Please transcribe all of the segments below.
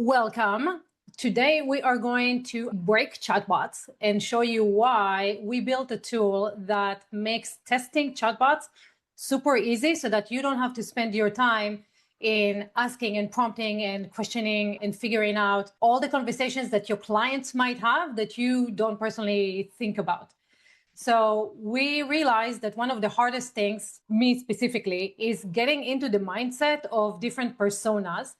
Welcome. Today we are going to break chatbots and show you why we built a tool that makes testing chatbots super easy so that you don't have to spend your time in asking and prompting and questioning and figuring out all the conversations that your clients might have that you don't personally think about. So we realized that one of the hardest things, me specifically, is getting into the mindset of different personas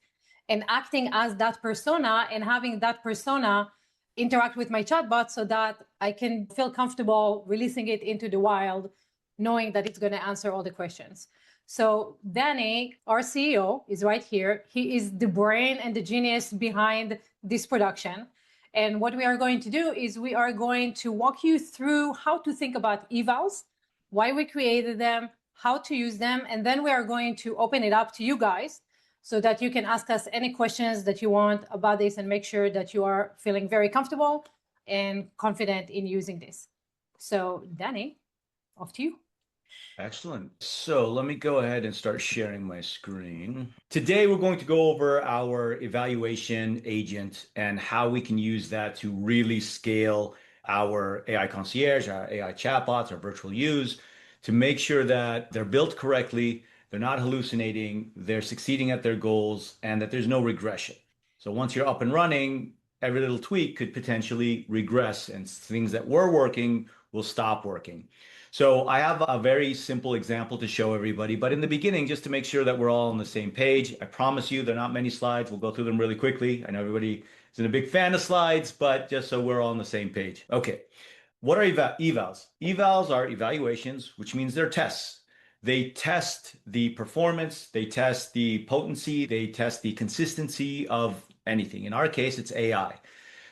and acting as that persona and having that persona interact with my chatbot so that I can feel comfortable releasing it into the wild, knowing that it's going to answer all the questions. So Danny, our CEO, is right here. He is the brain and the genius behind this production. And what we are going to do is we are going to walk you through how to think about evals, why we created them, how to use them, and then we are going to open it up to you guys so that you can ask us any questions that you want about this and make sure that you are feeling very comfortable and confident in using this. So Danny, off to you. Excellent. So let me go ahead and start sharing my screen. Today, we're going to go over our evaluation agent and how we can use that to really scale our AI concierge, our AI chatbots, our virtual use, to make sure that they're built correctly, they're not hallucinating, they're succeeding at their goals, and that there's no regression. So once you're up and running, every little tweak could potentially regress and things that were working will stop working. So I have a very simple example to show everybody, but in the beginning, just to make sure that we're all on the same page, I promise you, they're not many slides. We'll go through them really quickly. I know everybody isn't a big fan of slides, but just so we're all on the same page. Okay, what are evals? Evals are evaluations, which means they're tests. They test the performance, they test the potency, they test the consistency of anything. In our case, it's AI.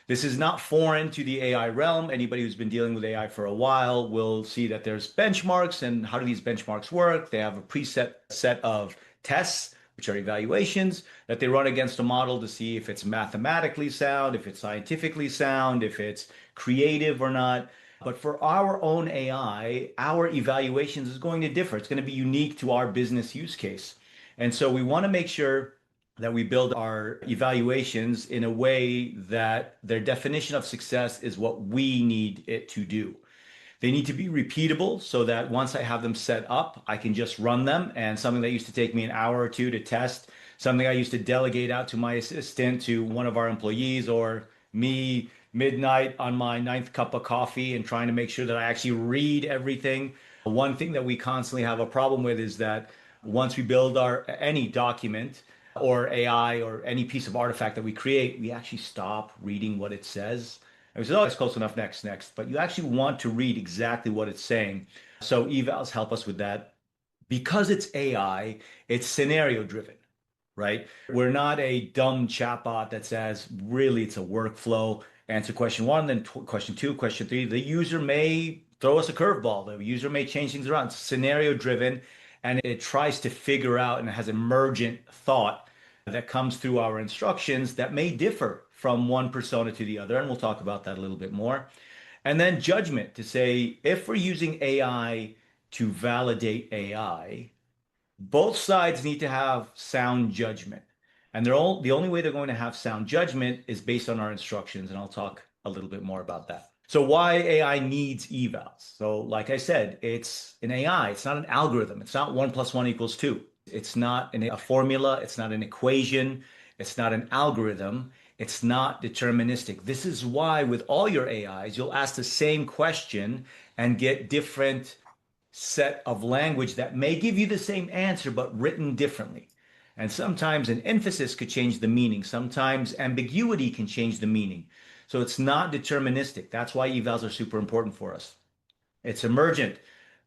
This is not foreign to the AI realm. Anybody who's been dealing with AI for a while will see that there's benchmarks, and how do these benchmarks work? They have a preset set of tests, which are evaluations, that they run against a model to see if it's mathematically sound, if it's scientifically sound, if it's creative or not. But for our own AI, our evaluations is going to differ. It's going to be unique to our business use case. And so we want to make sure that we build our evaluations in a way that their definition of success is what we need it to do. They need to be repeatable so that once I have them set up, I can just run them. And something that used to take me an hour or two to test, something I used to delegate out to my assistant, to one of our employees, or me midnight on my 9th cup of coffee and trying to make sure that I actually read everything. One thing that we constantly have a problem with is that once we build any document, or AI or any piece of artifact that we create, we actually stop reading what it says. And we say, oh, it's close enough, next. But you actually want to read exactly what it's saying. So evals help us with that. Because it's AI, it's scenario driven, right? We're not a dumb chatbot that says, really, it's a workflow. Answer question one, then question two, question three. The user may throw us a curveball. The user may change things around. It's scenario driven. And it tries to figure out, and it has emergent thought that comes through our instructions that may differ from one persona to the other. And we'll talk about that a little bit more. And then judgment, to say, if we're using AI to validate AI, both sides need to have sound judgment. And the only way they're going to have sound judgment is based on our instructions. And I'll talk a little bit more about that. So why AI needs evals? So like I said, it's an AI. It's not an algorithm. It's not 1 + 1 = 2. It's not a formula. It's not an equation. It's not an algorithm. It's not deterministic. This is why with all your AIs, you'll ask the same question and get different set of language that may give you the same answer, but written differently. And sometimes an emphasis could change the meaning. Sometimes ambiguity can change the meaning. So it's not deterministic. That's why evals are super important for us. It's emergent.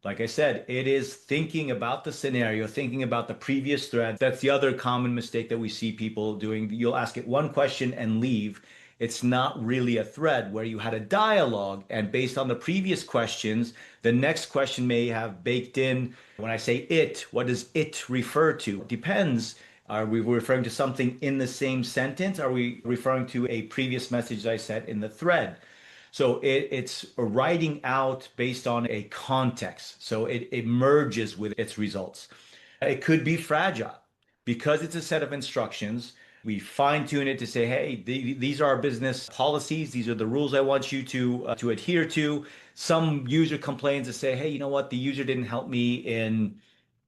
Like I said, it is thinking about the scenario, thinking about the previous thread. That's the other common mistake that we see people doing. You'll ask it one question and leave. It's not really a thread where you had a dialogue, and based on the previous questions, the next question may have baked in. When I say it, what does it refer to? It depends. Are we referring to something in the same sentence? Are we referring to a previous message I said in the thread? So it's writing out based on a context. So it emerges with its results. It could be fragile because it's a set of instructions. We fine tune it to say, hey, these are our business policies. These are the rules I want you to adhere to. Some user complains to say, hey, you know what? The user didn't help me in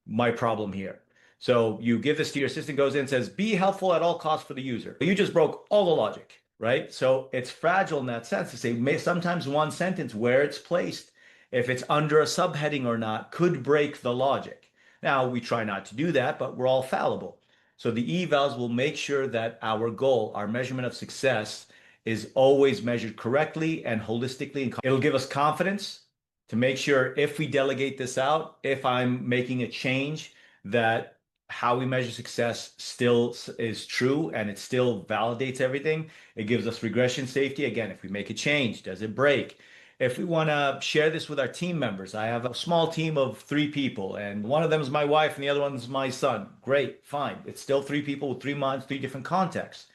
my problem here. So you give this to your assistant, goes in and says, be helpful at all costs for the user. You just broke all the logic, right? So it's fragile in that sense to say sometimes one sentence where it's placed, if it's under a subheading or not, could break the logic. Now, we try not to do that, but we're all fallible. So the evals will make sure that our goal, our measurement of success, is always measured correctly and holistically. It'll give us confidence to make sure if we delegate this out, if I'm making a change, that how we measure success still is true and it still validates everything. It gives us regression safety. Again, if we make a change, does it break? If we want to share this with our team members, I have a small team of 3 people, and one of them is my wife and the other one is my son. Great, fine. It's still 3 people with 3 minds, 3 different contexts.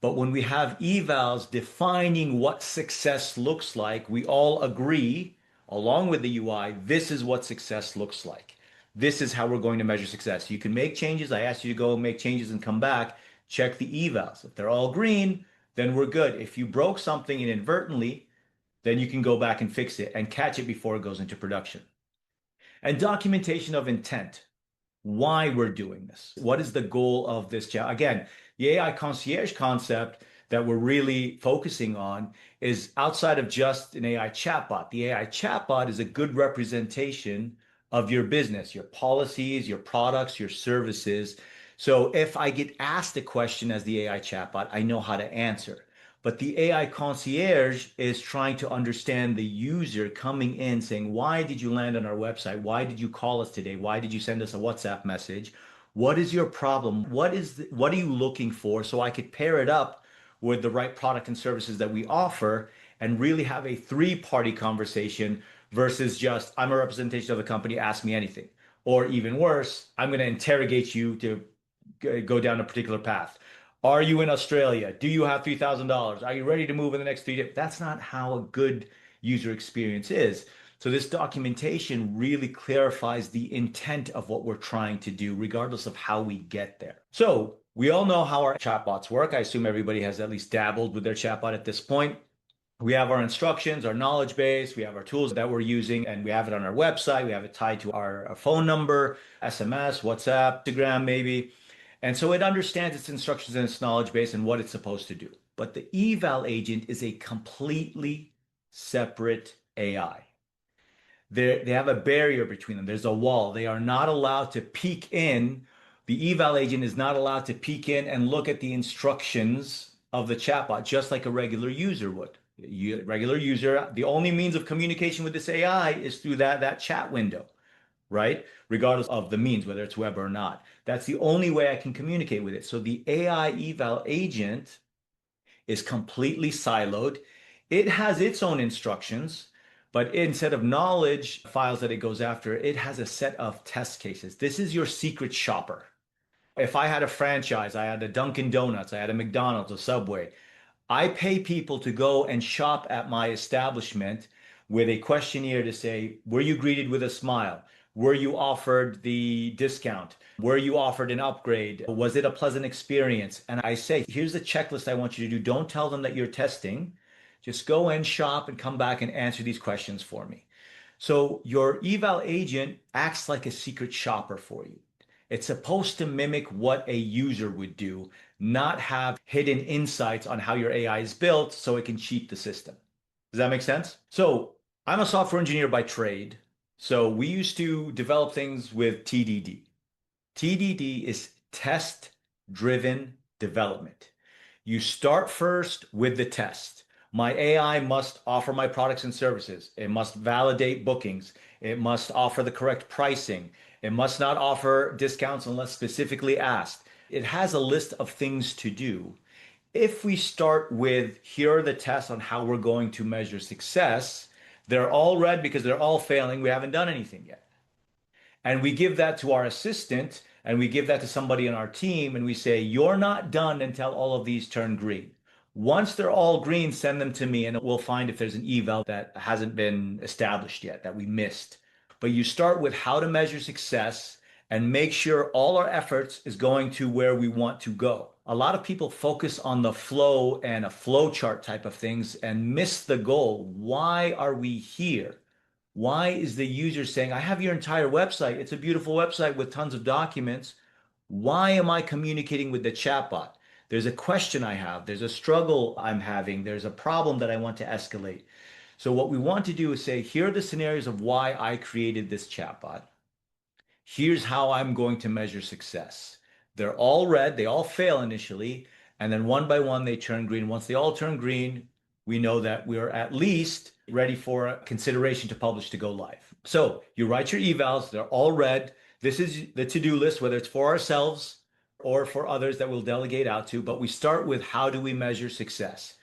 But when we have evals defining what success looks like, we all agree, along with the UI, this is what success looks like. This is how we're going to measure success. You can make changes. I asked you to go make changes and come back. Check the evals. If they're all green, then we're good. If you broke something inadvertently, then you can go back and fix it and catch it before it goes into production. And documentation of intent, why we're doing this. What is the goal of this chat? Again, the AI concierge concept that we're really focusing on is outside of just an AI chatbot. The AI chatbot is a good representation of your business, your policies, your products, your services. So if I get asked a question as the AI chatbot, I know how to answer. But the AI concierge is trying to understand the user coming in saying, why did you land on our website? Why did you call us today? Why did you send us a WhatsApp message? What is your problem? What are you looking for? So I could pair it up with the right product and services that we offer and really have a 3-party conversation versus just, I'm a representation of the company, ask me anything. Or even worse, I'm going to interrogate you to go down a particular path. Are you in Australia? Do you have $3,000? Are you ready to move in the next 3 days? That's not how a good user experience is. So this documentation really clarifies the intent of what we're trying to do, regardless of how we get there. So we all know how our chatbots work. I assume everybody has at least dabbled with their chatbot at this point. We have our instructions, our knowledge base, we have our tools that we're using, and we have it on our website. We have it tied to our phone number, SMS, WhatsApp, Instagram, maybe. And so it understands its instructions and its knowledge base and what it's supposed to do. But the eval agent is a completely separate AI. They have a barrier between them. There's a wall. They are not allowed to peek in. The eval agent is not allowed to peek in and look at the instructions of the chatbot, just like a regular user would. Regular user, the only means of communication with this AI is through that chat window, right? Regardless of the means, whether it's web or not. That's the only way I can communicate with it. So the AI eval agent is completely siloed. It has its own instructions, but instead of knowledge files that it goes after, it has a set of test cases. This is your secret shopper. If I had a franchise, I had a Dunkin' Donuts, I had a McDonald's, a Subway, I pay people to go and shop at my establishment with a questionnaire to say, were you greeted with a smile? Were you offered the discount? Were you offered an upgrade? Was it a pleasant experience? And I say, here's the checklist I want you to do. Don't tell them that you're testing. Just go and shop and come back and answer these questions for me. So your eval agent acts like a secret shopper for you. It's supposed to mimic what a user would do, not have hidden insights on how your AI is built so it can cheat the system. Does that make sense? So I'm a software engineer by trade. So we used to develop things with TDD. TDD is test-driven development. You start first with the test. My AI must offer my products and services. It must validate bookings. It must offer the correct pricing. It must not offer discounts unless specifically asked. It has a list of things to do. If we start with, here are the tests on how we're going to measure success, they're all red because they're all failing. We haven't done anything yet. And we give that to our assistant and we give that to somebody on our team and we say, you're not done until all of these turn green. Once they're all green, send them to me and we'll find if there's an eval that hasn't been established yet that we missed. But you start with how to measure success and make sure all our efforts is going to where we want to go. A lot of people focus on the flow and a flow chart type of things and miss the goal. Why are we here? Why is the user saying, I have your entire website. It's a beautiful website with tons of documents. Why am I communicating with the chatbot? There's a question I have. There's a struggle I'm having. There's a problem that I want to escalate. So what we want to do is say, here are the scenarios of why I created this chatbot. Here's how I'm going to measure success. They're all red, they all fail initially, and then one by one they turn green. Once they all turn green, we know that we're at least ready for consideration to publish to go live. So you write your evals, they're all red. This is the to-do list, whether it's for ourselves or for others that we'll delegate out to, but we start with how do we measure success?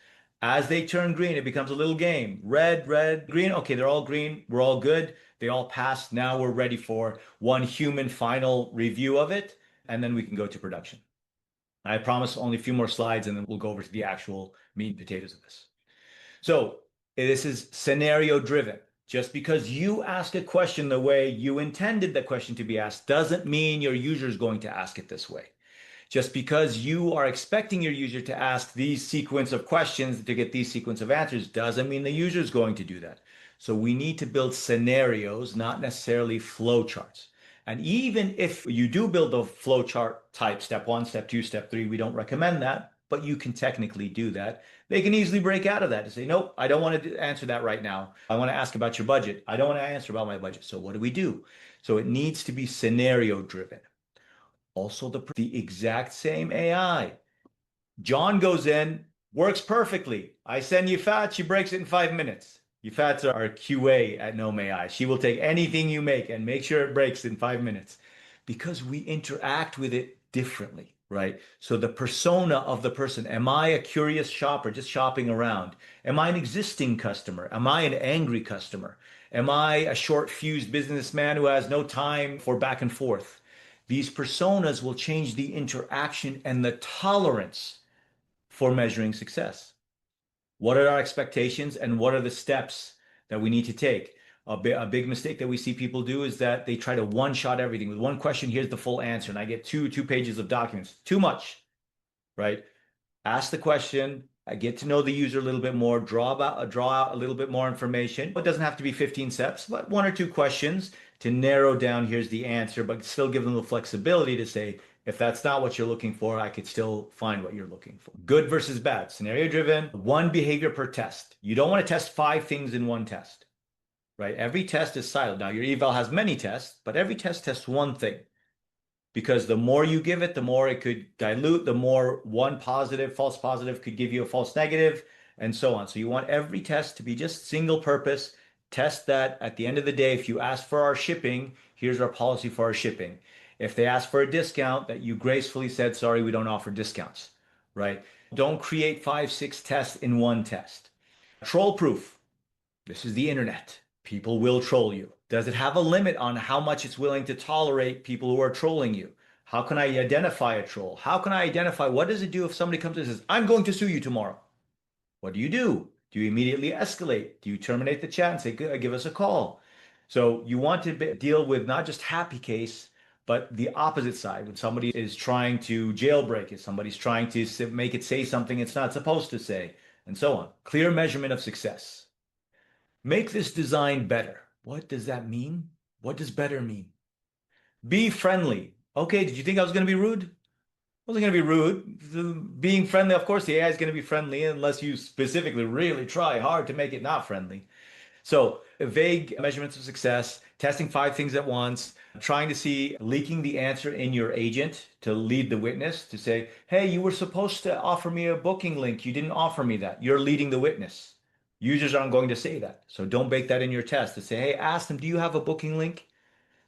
As they turn green, it becomes a little game. Red, red, green. Okay, they're all green. We're all good. They all passed. Now we're ready for one human final review of it, and then we can go to production. I promise only a few more slides, and then we'll go over to the actual meat and potatoes of this. So this is scenario driven. Just because you ask a question the way you intended the question to be asked doesn't mean your user is going to ask it this way. Just because you are expecting your user to ask these sequence of questions to get these sequence of answers doesn't mean the user is going to do that. So we need to build scenarios, not necessarily flowcharts. And even if you do build a flowchart type, step 1, step 2, step 3, we don't recommend that, but you can technically do that. They can easily break out of that and say, nope, I don't want to answer that right now. I want to ask about your budget. I don't want to answer about my budget. So what do? So it needs to be scenario driven. Also, the exact same AI. John goes in, works perfectly. I send Yifat, she breaks it in 5 minutes. Yifat's our QA at noem-ai. She will take anything you make and make sure it breaks in 5 minutes because we interact with it differently, right? So the persona of the person, am I a curious shopper just shopping around? Am I an existing customer? Am I an angry customer? Am I a short-fused businessman who has no time for back and forth? These personas will change the interaction and the tolerance for measuring success. What are our expectations and what are the steps that we need to take? A big mistake that we see people do is that they try to one-shot everything. With one question, here's the full answer, and I get two pages of documents. Too much, right? Ask the question, get to know the user a little bit more, draw out a little bit more information. It doesn't have to be 15 steps, but 1 or 2 questions to narrow down, here's the answer, but still give them the flexibility to say, if that's not what you're looking for, I could still find what you're looking for. Good versus bad, scenario driven, 1 behavior per test. You don't want to test 5 things in one test, right? Every test is siloed. Now your eval has many tests, but every test tests one thing. Because the more you give it, the more it could dilute, the more one positive, false positive could give you a false negative, and so on. So you want every test to be just single purpose. Test that at the end of the day, if you ask for our shipping, here's our policy for our shipping. If they ask for a discount, that you gracefully said, sorry, we don't offer discounts, right? Don't create 5, 6 tests in one test. Troll proof. This is the internet. People will troll you. Does it have a limit on how much it's willing to tolerate people who are trolling you? How can I identify a troll? How can I identify what does it do if somebody comes and says, I'm going to sue you tomorrow? What do? Do you immediately escalate? Do you terminate the chat and say, give us a call? So you want to deal with not just happy case, but the opposite side. When somebody is trying to jailbreak it, somebody's trying to make it say something it's not supposed to say, and so on. Clear measurement of success. Make this design better. What does that mean? What does better mean? Be friendly. Okay, did you think I was going to be rude? I wasn't going to be rude. Being friendly, of course, the AI is going to be friendly unless you specifically really try hard to make it not friendly. So vague measurements of success, testing 5 things at once, trying to see leaking the answer in your agent to lead the witness to say, hey, you were supposed to offer me a booking link. You didn't offer me that. You're leading the witness. Users aren't going to say that. So don't bake that in your test to say, hey, ask them, do you have a booking link?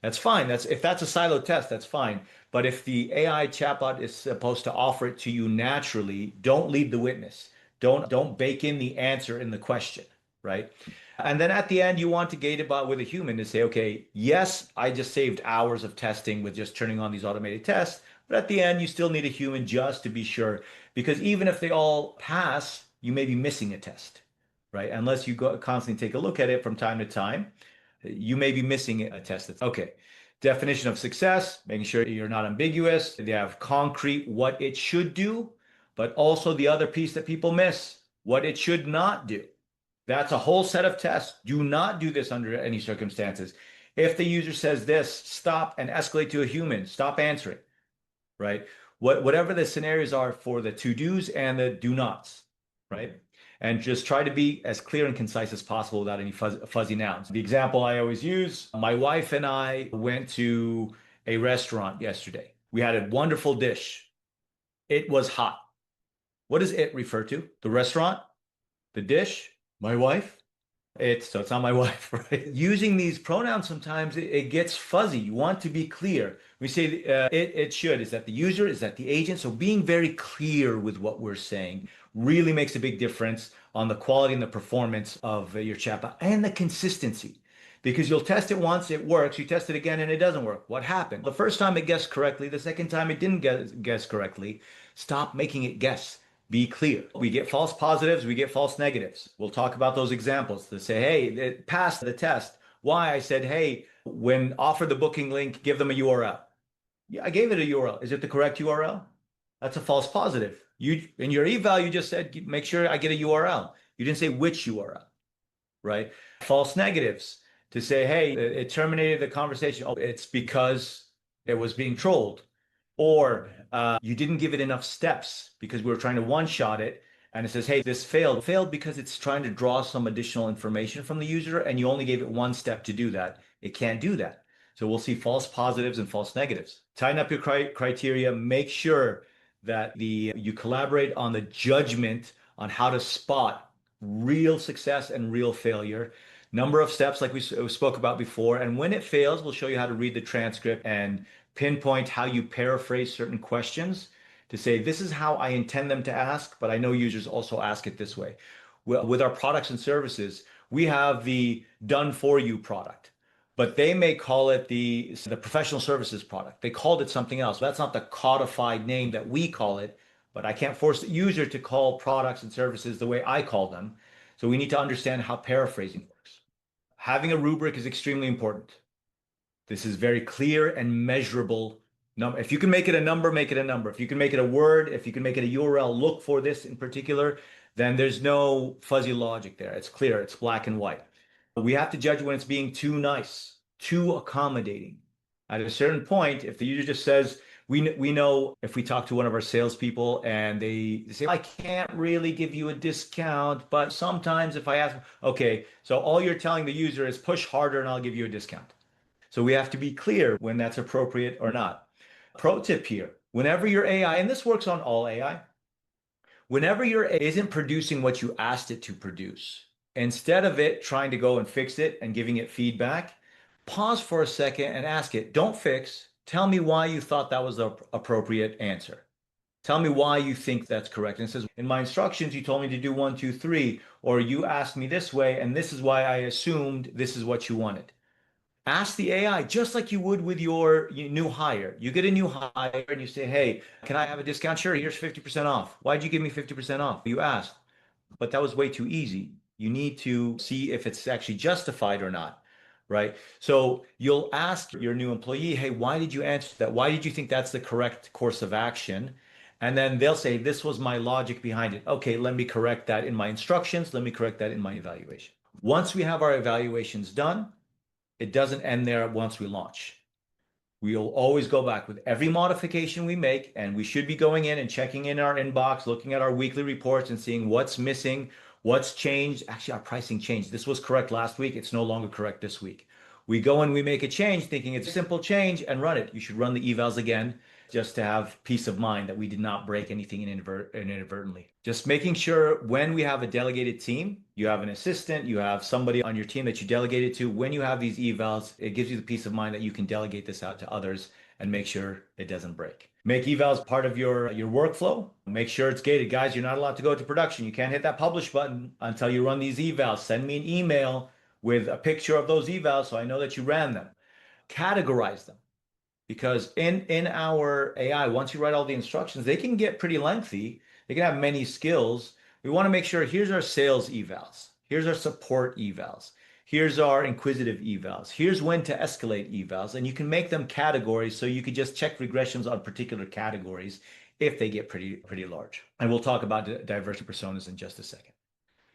That's fine. If that's a silo test, that's fine. But if the AI chatbot is supposed to offer it to you naturally, don't lead the witness. Don't bake in the answer in the question, right? And then at the end, you want to gate it with a human to say, okay, yes, I just saved hours of testing with just turning on these automated tests. But at the end, you still need a human just to be sure. Because even if they all pass, you may be missing a test, right? Unless you constantly take a look at it from time to time, you may be missing a test. Okay. Definition of success, making sure you're not ambiguous. They have concrete what it should do, but also the other piece that people miss, what it should not do. That's a whole set of tests. Do not do this under any circumstances. If the user says this, stop and escalate to a human. Stop answering, right? Whatever the scenarios are for the to-dos and the do-nots, right? And just try to be as clear and concise as possible without any fuzzy nouns. The example I always use, my wife and I went to a restaurant yesterday. We had a wonderful dish. It was hot. What does it refer to? The restaurant? The dish? My wife? So it's not my wife, right? Using these pronouns sometimes it gets fuzzy. You want to be clear. We say it should. Is that the user? Is that the agent? So being very clear with what we're saying really makes a big difference on the quality and the performance of your chatbot and the consistency. Because you'll test it once, it works. You test it again and it doesn't work. What happened? The first time it guessed correctly, the second time it didn't guess correctly. Stop making it guess. Be clear. We get false positives, we get false negatives. We'll talk about those examples to say, hey, it passed the test. Why? I said, hey, when offer the booking link, give them a URL. Yeah, I gave it a URL. Is it the correct URL? That's a false positive. You in your eval, you just said, make sure I get a URL. You didn't say which URL, right? False negatives to say, hey, it terminated the conversation. Oh, it's because it was being trolled. Or you didn't give it enough steps because we were trying to one-shot it. And it says, hey, this failed. Failed because it's trying to draw some additional information from the user and you only gave it one step to do that. It can't do that. So we'll see false positives and false negatives. Tighten up your criteria. Make sure that you collaborate on the judgment on how to spot real success and real failure. Number of steps like we spoke about before. And when it fails, we'll show you how to read the transcript and pinpoint how you paraphrase certain questions to say, this is how I intend them to ask, but I know users also ask it this way. Well, with our products and services, we have the done for you product, but they may call it the professional services product. They called it something else. That's not the codified name that we call it, but I can't force the user to call products and services the way I call them. So we need to understand how paraphrasing works. Having a rubric is extremely important. This is very clear and measurable. If you can make it a number, make it a number. If you can make it a word, if you can make it a URL, look for this in particular, then there's no fuzzy logic there. It's clear, it's black and white. We have to judge when it's being too nice, too accommodating. At a certain point, if the user just says, we know if we talk to one of our salespeople and they say, I can't really give you a discount, but sometimes if I ask, okay, so all you're telling the user is push harder and I'll give you a discount. So we have to be clear when that's appropriate or not. Pro tip here, whenever your AI, and this works on all AI, whenever your AI isn't producing what you asked it to produce, instead of it trying to go and fix it and giving it feedback, pause for a second and ask it, don't fix, tell me why you thought that was the appropriate answer. Tell me why you think that's correct. And it says, in my instructions, you told me to do 1, 2, 3, or you asked me this way, and this is why I assumed this is what you wanted. Ask the AI just like you would with your new hire. You get a new hire and you say, hey, can I have a discount? Sure, here's 50% off. Why'd you give me 50% off? You asked, but that was way too easy. You need to see if it's actually justified or not, right? So you'll ask your new employee, hey, why did you answer that? Why did you think that's the correct course of action? And then they'll say, this was my logic behind it. Okay, let me correct that in my instructions. Let me correct that in my evaluation. Once we have our evaluations done, it doesn't end there once we launch. We'll always go back with every modification we make, and we should be going in and checking in our inbox, looking at our weekly reports and seeing what's missing, what's changed. Actually, our pricing changed. This was correct last week. It's no longer correct this week. We go and we make a change thinking it's a simple change and run it. You should run the evals again just to have peace of mind that we did not break anything inadvertently. Just making sure when we have a delegated team, you have an assistant, you have somebody on your team that you delegated to. When you have these evals, it gives you the peace of mind that you can delegate this out to others and make sure it doesn't break. Make evals part of your workflow. Make sure it's gated. Guys, you're not allowed to go to production. You can't hit that publish button until you run these evals. Send me an email with a picture of those evals so I know that you ran them. Categorize them. Because in our AI, once you write all the instructions, they can get pretty lengthy. They can have many skills. We want to make sure here's our sales evals. Here's our support evals. Here's our inquisitive evals. Here's when to escalate evals. And you can make them categories so you could just check regressions on particular categories if they get pretty large. And we'll talk about divergent personas in just a second.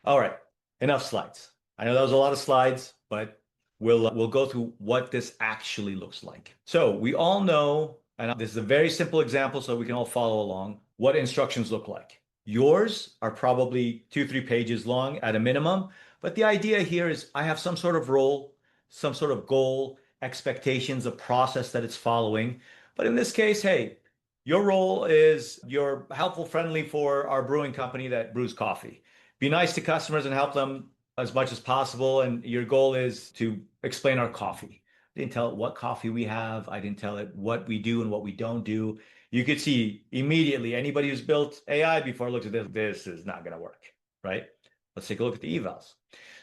All right, enough slides. I know that was a lot of slides, but we'll go through what this actually looks like. So we all know, and this is a very simple example so we can all follow along, what instructions look like. Yours are probably 2-3 pages long at a minimum, but the idea here is I have some sort of role, some sort of goal, expectations, a process that it's following. But in this case, hey, your role is you're helpful, friendly for our brewing company that brews coffee. Be nice to customers and help them as much as possible. And your goal is to explain our coffee. I didn't tell it what coffee we have. I didn't tell it what we do and what we don't do. You could see immediately anybody who's built AI before looks at this is not going to work, right? Let's take a look at the evals.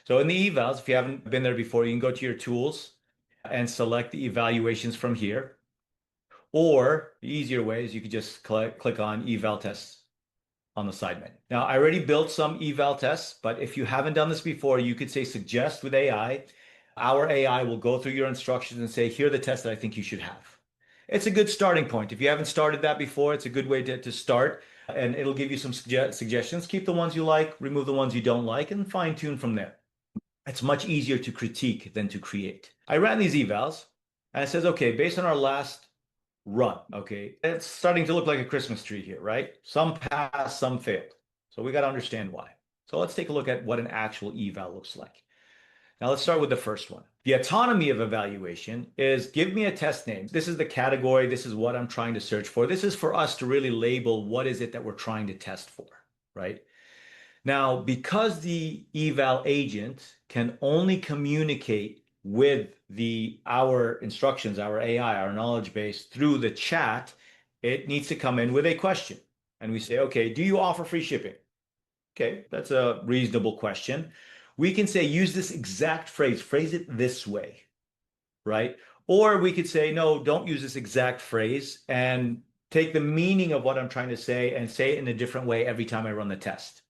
So in the evals, if you haven't been there before, you can go to your tools and select the evaluations from here. Or the easier way is you could just click on eval tests on the side menu. Now, I already built some eval tests, but if you haven't done this before, you could say suggest with AI. Our AI will go through your instructions and say, here are the tests that I think you should have. It's a good starting point. If you haven't started that before, it's a good way to start, and it'll give you some suggestions. Keep the ones you like, remove the ones you don't like, and fine tune from there. It's much easier to critique than to create. I ran these evals, and it says, okay, based on our last run. Okay, it's starting to look like a Christmas tree here, right? Some passed, some failed. So we got to understand why. So let's take a look at what an actual eval looks like. Now let's start with the first one. The autonomy of evaluation is give me a test name. This is the category. This is what I'm trying to search for. This is for us to really label what is it that we're trying to test for, right? Now, because the eval agent can only communicate with our instructions, our AI, our knowledge base through the chat, it needs to come in with a question. And we say, okay, do you offer free shipping? Okay, that's a reasonable question. We can say, use this exact phrase it this way, right? Or we could say, no, don't use this exact phrase and take the meaning of what I'm trying to say and say it in a different way every time I run the test.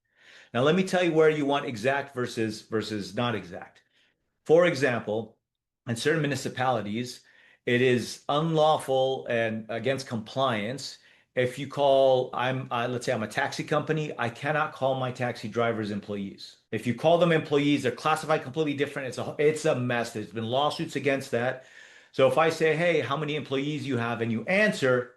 Now, let me tell you where you want exact versus not exact. For example, in certain municipalities, it is unlawful and against compliance if you call, let's say I'm a taxi company, I cannot call my taxi drivers employees. If you call them employees, they're classified completely different. It's a mess. There's been lawsuits against that. So if I say, hey, how many employees you have, and you answer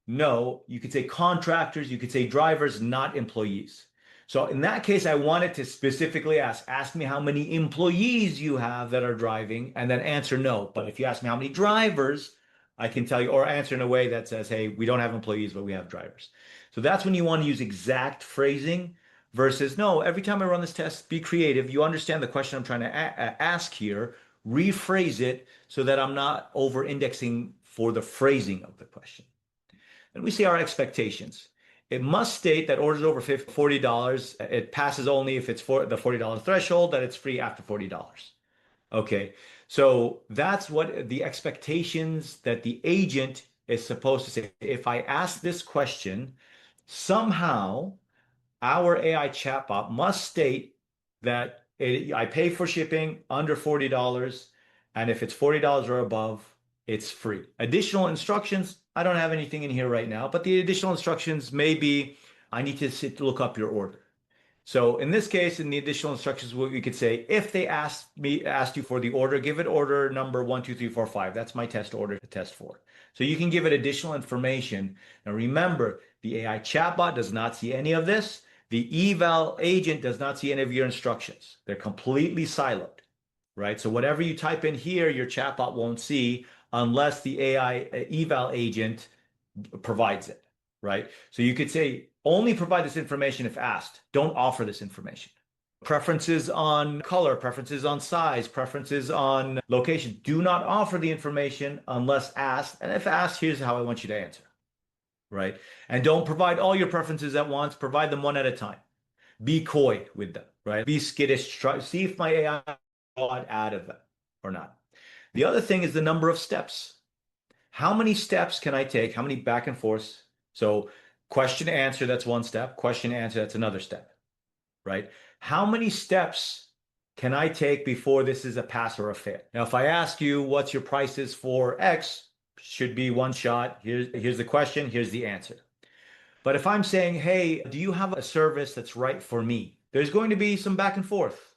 no, you could say contractors, you could say drivers, not employees. So in that case, I wanted to specifically ask me how many employees you have that are driving, and then answer no. But if you ask me how many drivers, I can tell you, or answer in a way that says, hey, we don't have employees, but we have drivers. So that's when you want to use exact phrasing versus no, every time I run this test, be creative. You understand the question I'm trying to ask here, rephrase it so that I'm not over indexing for the phrasing of the question. And we see our expectations. It must state that orders over $40, it passes only if it's for the $40 threshold, that it's free after $40. Okay, so that's what the expectations that the agent is supposed to say. If I ask this question, somehow our AI chatbot must state that I pay for shipping under $40, and if it's $40 or above, it's free. Additional instructions, I don't have anything in here right now, but the additional instructions may be, I need to look up your order. So in this case, in the additional instructions, we could say, if they asked you for the order, give it order number 12345. That's my test order to test for. So you can give it additional information. Now remember, the AI chatbot does not see any of this. The eval agent does not see any of your instructions. They're completely siloed, right? So whatever you type in here, your chatbot won't see unless the AI eval agent provides it, right? So you could say, only provide this information if asked. Don't offer this information. Preferences on color, preferences on size, preferences on location. Do not offer the information unless asked. And if asked, here's how I want you to answer, right? And don't provide all your preferences at once. Provide them one at a time. Be coy with them, right? Be skittish. Try, see if my AI got out of them or not. The other thing is the number of steps. How many steps can I take? How many back and forths? So question answer, that's one step. Question answer, that's another step, right? How many steps can I take before this is a pass or a fail? Now, if I ask you what's your prices for X, should be one shot. Here's the question, here's the answer. But if I'm saying, hey, do you have a service that's right for me? There's going to be some back and forth.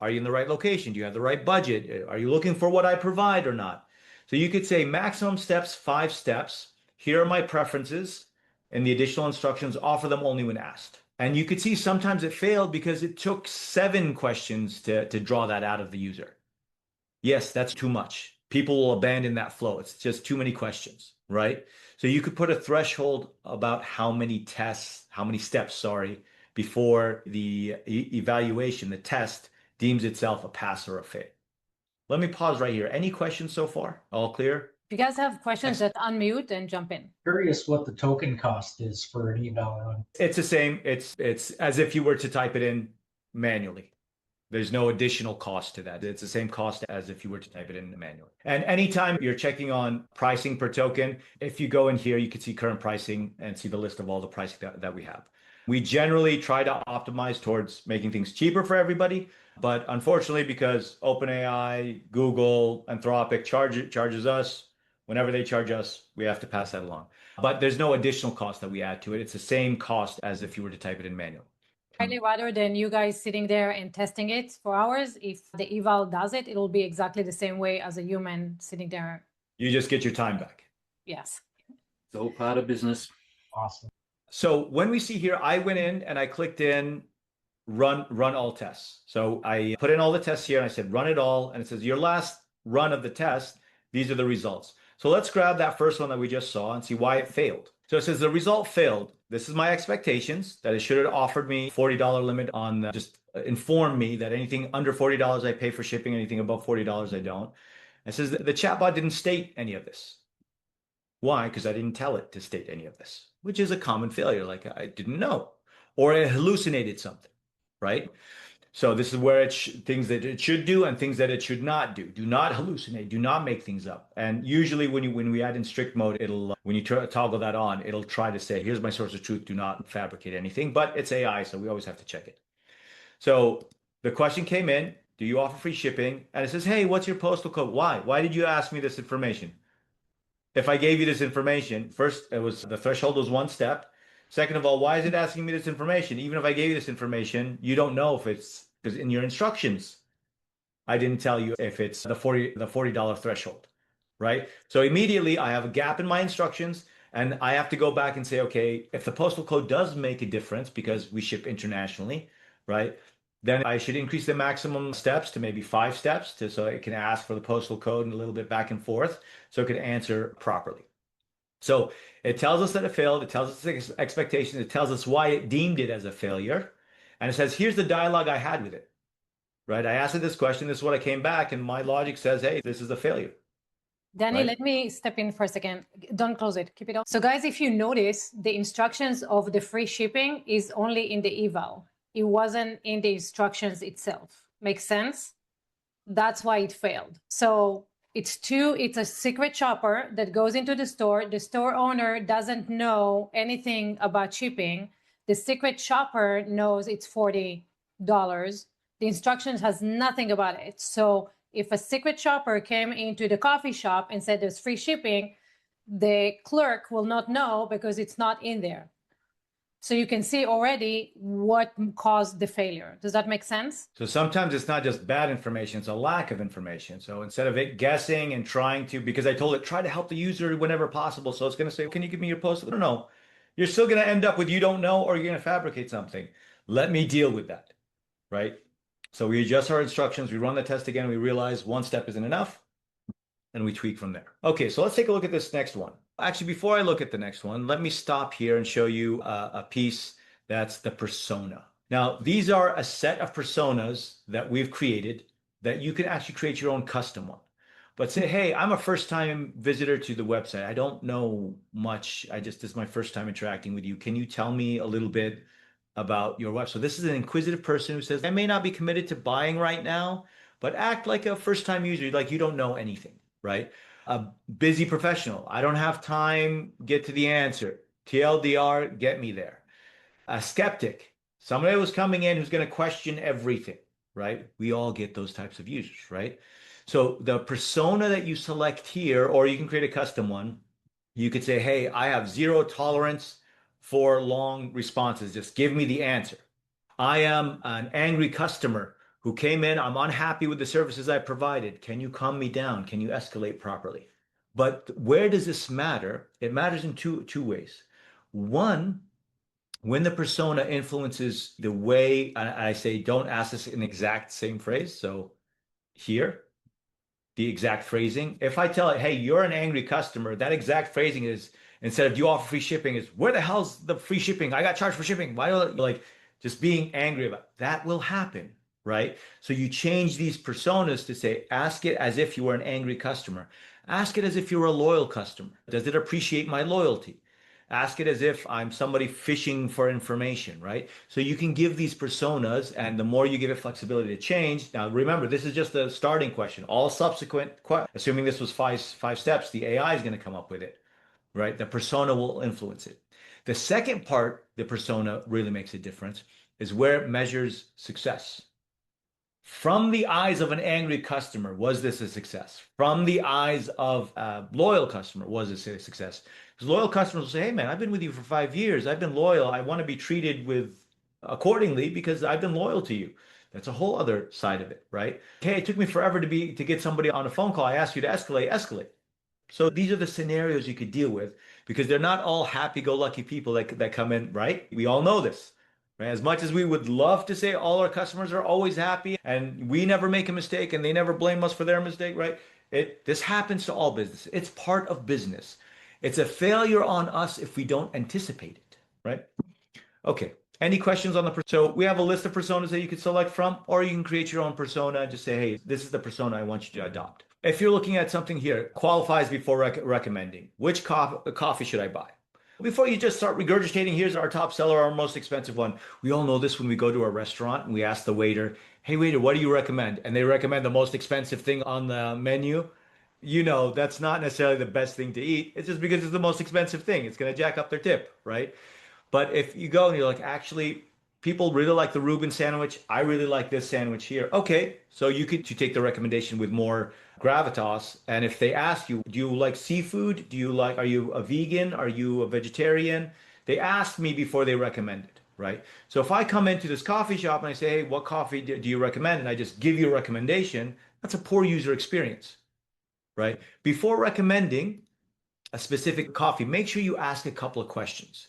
Are you in the right location? Do you have the right budget? Are you looking for what I provide or not? So you could say maximum steps, 5 steps. Here are my preferences, and the additional instructions, offer them only when asked. And you could see sometimes it failed because it took 7 questions to draw that out of the user. Yes, that's too much. People will abandon that flow. It's just too many questions, right? So you could put a threshold about how many tests, how many steps, sorry, before the evaluation, the test deems itself a pass or a fail. Let me pause right here. Any questions so far? All clear? If you guys have questions, just unmute and jump in. Curious what the token cost is for an eval run. It's the same. It's as if you were to type it in manually. There's no additional cost to that. It's the same cost as if you were to type it in manually. And anytime you're checking on pricing per token, if you go in here, you can see current pricing and see the list of all the pricing that we have. We generally try to optimize towards making things cheaper for everybody. But unfortunately, because OpenAI, Google, Anthropic charges us, whenever they charge us, we have to pass that along. But there's no additional cost that we add to it. It's the same cost as if you were to type it in manually. Highly rather than you guys sitting there and testing it for hours. If the eval does it, it'll be exactly the same way as a human sitting there. You just get your time back. Yes. It's all part of business. Awesome. So when we see here, I went in and I clicked in run all tests. So I put in all the tests here and I said, run it all. And it says your last run of the test, these are the results. So let's grab that first one that we just saw and see why it failed. So it says the result failed. This is my expectations, that it should have offered me $40 limit on just inform me that anything under $40 I pay for shipping, anything above $40 I don't. It says that the chatbot didn't state any of this. Why? Because I didn't tell it to state any of this, which is a common failure. Like I didn't know, or it hallucinated something, right? So this is where things that it should do and things that it should not do. Do not hallucinate. Do not make things up. And usually when we add in strict mode, it'll when you toggle that on, it'll try to say, here's my source of truth. Do not fabricate anything. But it's AI, so we always have to check it. So the question came in, do you offer free shipping? And it says, hey, what's your postal code? Why? Why did you ask me this information? If I gave you this information, first, the threshold was 1 step. Second of all, why is it asking me this information? Even if I gave you this information, you don't know if it's because in your instructions, I didn't tell you if it's the $40 threshold, right? So immediately I have a gap in my instructions and I have to go back and say, okay, if the postal code does make a difference because we ship internationally, right? Then I should increase the maximum steps to maybe 5 steps so it can ask for the postal code and a little bit back and forth so it can answer properly. So it tells us that it failed. It tells us its expectations. It tells us why it deemed it as a failure. And it says, here's the dialogue I had with it, right? I asked it this question. This is what I came back. And my logic says, hey, this is a failure. Danny, Right. let me step in for a second. Don't close it. Keep it on. So guys, if you notice, the instructions of the free shipping is only in the eval. It wasn't in the instructions itself. Makes sense? That's why it failed. So it's a secret shopper that goes into the store. The store owner doesn't know anything about shipping. The secret shopper knows it's $40. The instructions has nothing about it. So if a secret shopper came into the coffee shop and said there's free shipping, the clerk will not know because it's not in there. So you can see already what caused the failure. Does that make sense? So sometimes it's not just bad information, it's a lack of information. So instead of it guessing and trying to, because I told it, try to help the user whenever possible. So it's going to say, can you give me your postal? No. You're still going to end up with you don't know, or you're going to fabricate something. Let me deal with that, right? So we adjust our instructions, we run the test again, we realize 1 step isn't enough, and we tweak from there. Okay, so let's take a look at this next one. Actually, before I look at the next one, let me stop here and show you a piece that's the persona. Now, these are a set of personas that we've created that you can actually create your own custom one. But say, hey, I'm a first-time visitor to the website. I don't know much. This is my first time interacting with you. Can you tell me a little bit about your website? So this is an inquisitive person who says, I may not be committed to buying right now, but act like a first-time user, like you don't know anything, right? A busy professional. I don't have time, get to the answer. TLDR, get me there. A skeptic. Somebody who's coming in who's going to question everything, right? We all get those types of users, right? So the persona that you select here, or you can create a custom one, you could say, hey, I have zero tolerance for long responses. Just give me the answer. I am an angry customer who came in. I'm unhappy with the services I provided. Can you calm me down? Can you escalate properly? But where does this matter? It matters in two ways. One, when the persona influences the way I say, don't ask this in exact same phrase. So here, the exact phrasing. If I tell it, hey, you're an angry customer, that exact phrasing is instead of do you offer free shipping is where the hell's the free shipping? I got charged for shipping. Why do like just being angry about it? That will happen, right? So you change these personas to say, ask it as if you were an angry customer. Ask it as if you were a loyal customer. Does it appreciate my loyalty? Ask it as if I'm somebody fishing for information, right? So you can give these personas, and the more you give it flexibility to change. Now, remember, this is just the starting question. All subsequent, assuming this was five steps, the AI is going to come up with it, right? The persona will influence it. The second part, the persona really makes a difference, is where it measures success. From the eyes of an angry customer, was this a success? From the eyes of a loyal customer, was this a success? Because loyal customers will say, hey man, I've been with you for 5 years. I've been loyal. I want to be treated with accordingly because I've been loyal to you. That's a whole other side of it, right? Hey, it took me forever to get somebody on a phone call. I asked you to escalate. So these are the scenarios you could deal with because they're not all happy-go-lucky people that come in, right? We all know this. Right? As much as we would love to say all our customers are always happy and we never make a mistake and they never blame us for their mistake, right? This happens to all business. It's part of business. It's a failure on us if we don't anticipate it, right? Okay. Any questions on so we have a list of personas that you can select from, or you can create your own persona and just say, hey, this is the persona I want you to adopt. If you're looking at something here, qualifies before recommending. Which coffee should I buy? Before you just start regurgitating, here's our top seller, our most expensive one. We all know this when we go to a restaurant and we ask the waiter, hey, waiter, what do you recommend? And they recommend the most expensive thing on the menu. You know, that's not necessarily the best thing to eat. It's just because it's the most expensive thing. It's going to jack up their tip, right? But if you go and you're like, actually, people really like the Reuben sandwich. I really like this sandwich here. Okay, so you take the recommendation with more gravitas. And if they ask you, do you like seafood? Are you a vegan? Are you a vegetarian? They asked me before they recommended, right? So if I come into this coffee shop and I say, hey, what coffee do you recommend? And I just give you a recommendation, that's a poor user experience, right? Before recommending a specific coffee, make sure you ask a couple of questions.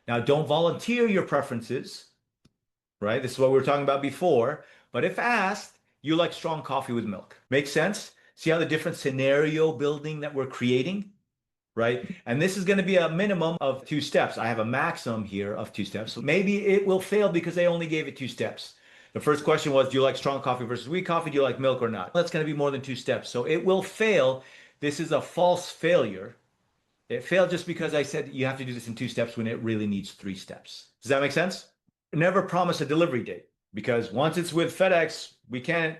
Now, don't volunteer your preferences, right? This is what we were talking about before. But if asked, you like strong coffee with milk. Make sense? See how the different scenario building that we're creating, right? And this is going to be a minimum of 2 steps. I have a maximum here of 2 steps. So maybe it will fail because they only gave it 2 steps. The first question was, do you like strong coffee versus weak coffee? Do you like milk or not? That's going to be more than 2 steps. So it will fail. This is a false failure. It failed just because I said you have to do this in 2 steps when it really needs 3 steps. Does that make sense? Never promise a delivery date because once it's with FedEx, I can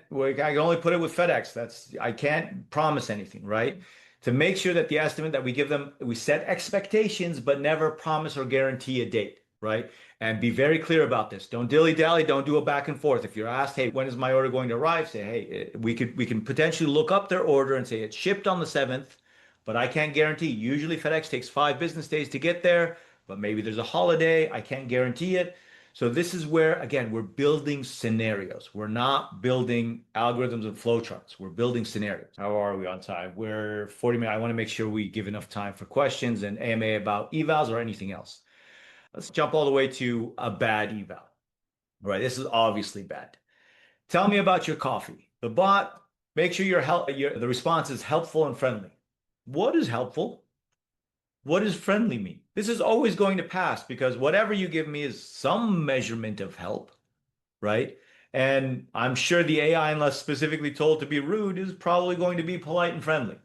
only put it with FedEx. I can't promise anything, right? To make sure that the estimate that we give them, we set expectations, but never promise or guarantee a date, right? And be very clear about this. Don't dilly-dally, don't do a back and forth. If you're asked, hey, when is my order going to arrive? Say, hey, we can potentially look up their order and say it's shipped on the 7th. But I can't guarantee. Usually FedEx takes 5 business days to get there, but maybe there's a holiday. I can't guarantee it. So this is where, again, we're building scenarios. We're not building algorithms and flowcharts. We're building scenarios. How are we on time? We're 40 minutes. I want to make sure we give enough time for questions and AMA about evals or anything else. Let's jump all the way to a bad eval. All right, this is obviously bad. Tell me about your coffee. The bot, make sure the response is helpful and friendly. What is helpful? What does friendly mean? This is always going to pass because whatever you give me is some measurement of help, right? And I'm sure the AI, unless specifically told to be rude, is probably going to be polite and friendly.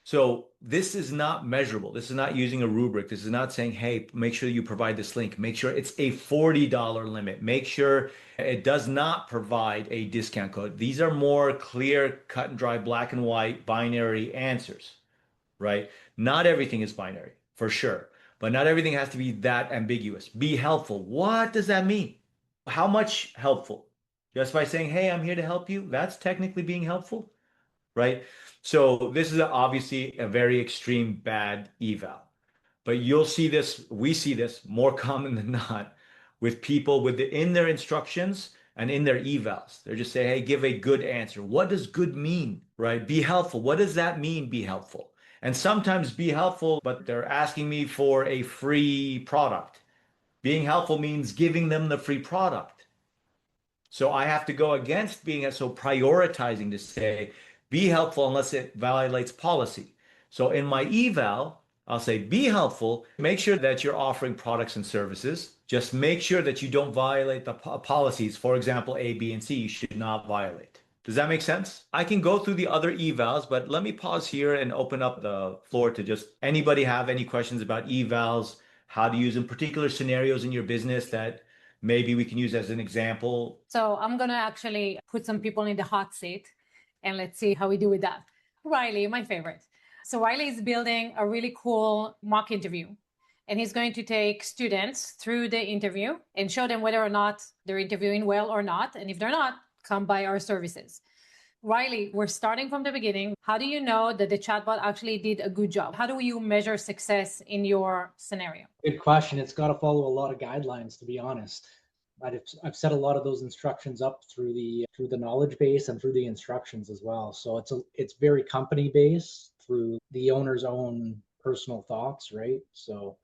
So this is not measurable. This is not using a rubric. This is not saying, hey, make sure you provide this link. Make sure it's a $40 limit. Make sure it does not provide a discount code. These are more clear, cut and dry, black and white, binary answers, right? Not everything is binary, for sure. But not everything has to be that ambiguous. Be helpful. What does that mean? How much helpful? Just by saying, hey, I'm here to help you, that's technically being helpful, right? So this is obviously a very extreme bad eval. But you'll see this, we see this more common than not with people in their instructions and in their evals. They're just saying, hey, give a good answer. What does good mean, right? Be helpful. What does that mean, be helpful? And sometimes be helpful, but they're asking me for a free product. Being helpful means giving them the free product. So I have to go against being so prioritizing to say, be helpful unless it violates policy. So in my eval, I'll say, be helpful. Make sure that you're offering products and services. Just make sure that you don't violate the policies. For example, A, B, and C, you should not violate. Does that make sense? I can go through the other evals, but let me pause here and open up the floor to just anybody have any questions about evals, how to use in particular scenarios in your business that maybe we can use as an example. So I'm going to actually put some people in the hot seat and let's see how we do with that. Riley, my favorite. So Riley is building a really cool mock interview, and he's going to take students through the interview and show them whether or not they're interviewing well or not. And if they're not, come buy our services. Riley, we're starting from the beginning. How do you know that the chatbot actually did a good job? How do you measure success in your scenario? Good question. It's got to follow a lot of guidelines, to be honest. I've set a lot of those instructions up through the knowledge base and through the instructions as well. So it's very company based through the owner's own personal thoughts, right? So,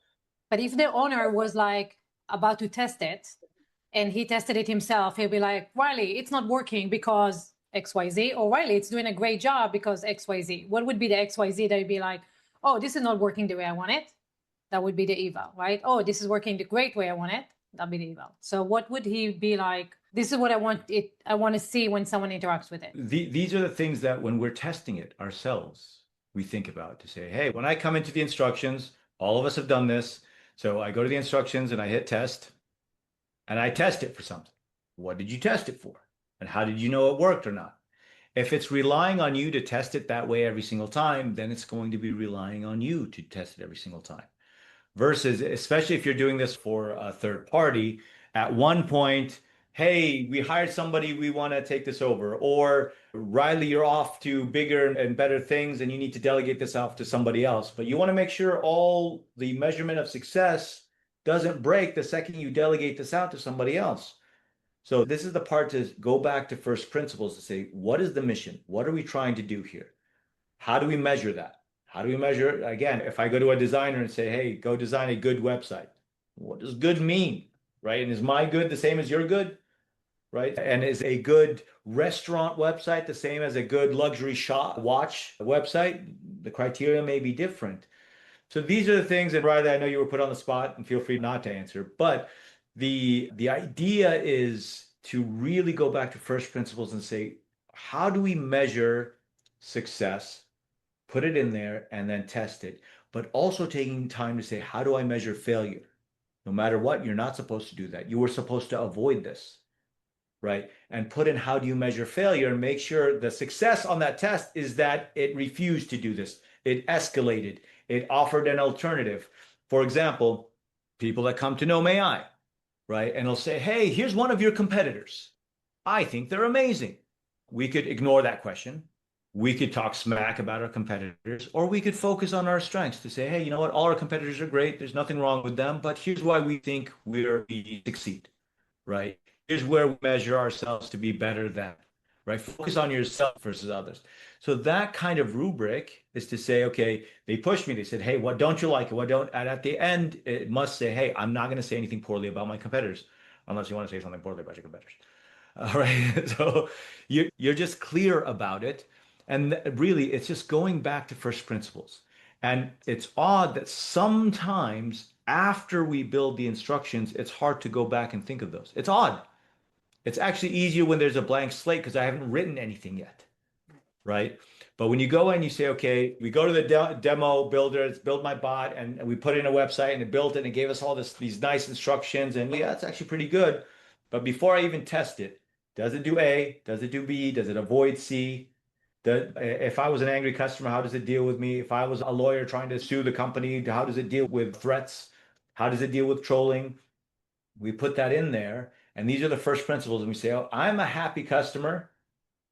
but if the owner was like about to test it and he tested it himself, he'll be like, Riley, it's not working because XYZ, or Riley, it's doing a great job because XYZ. What would be the XYZ that would be like, oh, this is not working the way I want it? That would be the eval, right? Oh, this is working the great way I want it. That'd be the eval. So what would he be like? This is what I want to see when someone interacts with it. These are the things that when we're testing it ourselves, we think about to say, hey, when I come into the instructions, all of us have done this. So I go to the instructions and I hit test and I test it for something. What did you test it for? And how did you know it worked or not? If it's relying on you to test it that way every single time, then it's going to be relying on you to test it every single time. Versus, especially if you're doing this for a third party, at one point, hey, we hired somebody, we want to take this over. Or Riley, you're off to bigger and better things and you need to delegate this off to somebody else. But you want to make sure all the measurement of success doesn't break the second you delegate this out to somebody else. So this is the part to go back to first principles to say, what is the mission? What are we trying to do here? How do we measure that? How do we measure, again, if I go to a designer and say, hey, go design a good website, what does good mean, right? And is my good the same as your good, right? And is a good restaurant website the same as a good luxury watch website? The criteria may be different. So these are the things, and Riley, I know you were put on the spot and feel free not to answer, but the idea is to really go back to first principles and say, how do we measure success? Put it in there and then test it, but also taking time to say, how do I measure failure? No matter what, you're not supposed to do that. You were supposed to avoid this, right? And put in how do you measure failure and make sure the success on that test is that it refused to do this. It escalated. It offered an alternative. For example, people that come to noem-ai, right? And they'll say, hey, here's one of your competitors. I think they're amazing. We could ignore that question. We could talk smack about our competitors, or we could focus on our strengths to say, hey, you know what? All our competitors are great. There's nothing wrong with them, but here's why we think we succeed, right? Here's where we measure ourselves to be better than, right? Focus on yourself versus others. So that kind of rubric is to say, okay, they pushed me. They said, hey, what don't you like? What don't, and at the end, it must say, hey, I'm not going to say anything poorly about my competitors, unless you want to say something poorly about your competitors. All right. So you're just clear about it. And really, it's just going back to first principles. And it's odd that sometimes after we build the instructions, it's hard to go back and think of those. It's odd. It's actually easier when there's a blank slate because I haven't written anything yet, right? But when you go in, you say, okay, we go to the demo builder, it's build my bot, and we put in a website and it built it and it gave us all these nice instructions. And yeah, it's actually pretty good. But before I even test it, does it do A? Does it do B? Does it avoid C? If I was an angry customer, how does it deal with me? If I was a lawyer trying to sue the company, how does it deal with threats? How does it deal with trolling? We put that in there. And these are the first principles. And we say, oh, I'm a happy customer